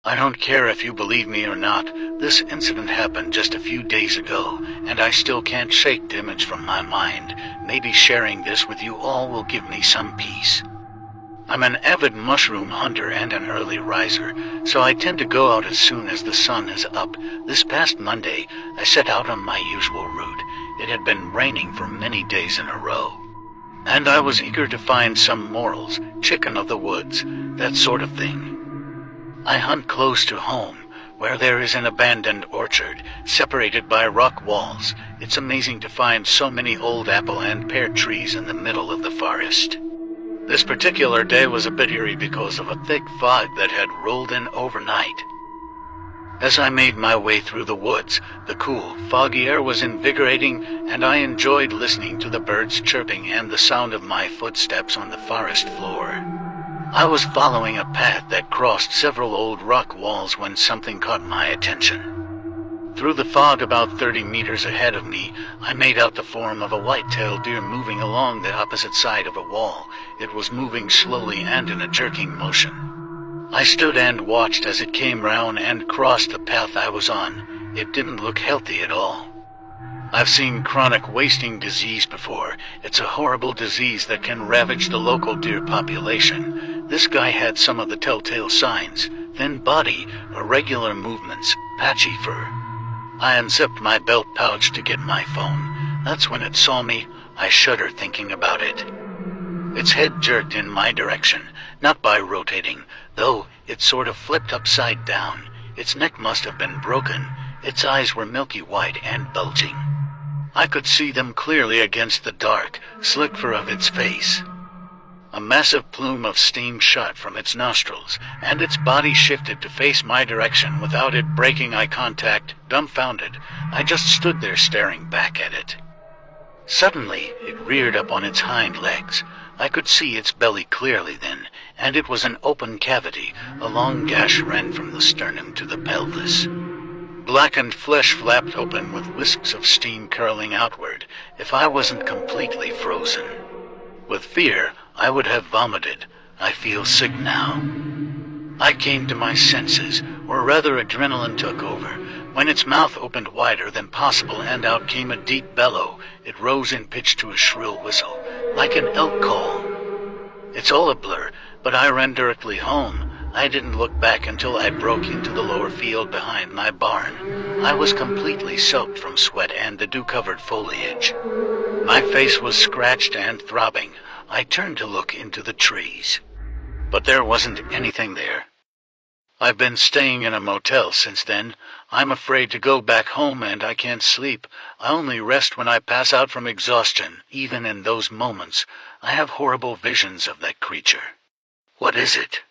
I don't care if you believe me or not, this incident happened just a few days ago, and I still can't shake the image from my mind. Maybe sharing this with you all will give me some peace. I'm an avid mushroom hunter and an early riser, so I tend to go out as soon as the sun is up. This past Monday, I set out on my usual route. It had been raining for many days in a row, and I was eager to find some morels, chicken of the woods, that sort of thing. I hunt close to home, where there is an abandoned orchard, separated by rock walls. It's amazing to find so many old apple and pear trees in the middle of the forest. This particular day was a bit eerie because of a thick fog that had rolled in overnight. As I made my way through the woods, the cool, foggy air was invigorating, and I enjoyed listening to the birds chirping and the sound of my footsteps on the forest floor. I was following a path that crossed several old rock walls when something caught my attention. Through the fog about 30 meters ahead of me, I made out the form of a white-tailed deer moving along the opposite side of a wall. It was moving slowly and in a jerking motion. I stood and watched as it came round and crossed the path I was on. It didn't look healthy at all. I've seen chronic wasting disease before. It's a horrible disease that can ravage the local deer population. This guy had some of the telltale signs: thin body, irregular movements, patchy fur. I unzipped my belt pouch to get my phone. That's when it saw me. I shuddered thinking about it. Its head jerked in my direction, not by rotating, though it sort of flipped upside down. Its neck must have been broken. Its eyes were milky white and bulging. I could see them clearly against the dark, slick fur of its face. A massive plume of steam shot from its nostrils, and its body shifted to face my direction without it breaking eye contact. Dumbfounded, I just stood there staring back at it. Suddenly, it reared up on its hind legs. I could see its belly clearly then, and it was an open cavity. A long gash ran from the sternum to the pelvis. Blackened flesh flapped open with wisps of steam curling outward. If I wasn't completely frozen with fear, I would have vomited. I feel sick now. I came to my senses, or rather adrenaline took over, when its mouth opened wider than possible and out came a deep bellow. It rose in pitch to a shrill whistle, like an elk call. It's all a blur, but I ran directly home. I didn't look back until I broke into the lower field behind my barn. I was completely soaked from sweat and the dew-covered foliage. My face was scratched and throbbing. I turned to look into the trees, but there wasn't anything there. I've been staying in a motel since then. I'm afraid to go back home and I can't sleep. I only rest when I pass out from exhaustion. Even in those moments, I have horrible visions of that creature. What is it?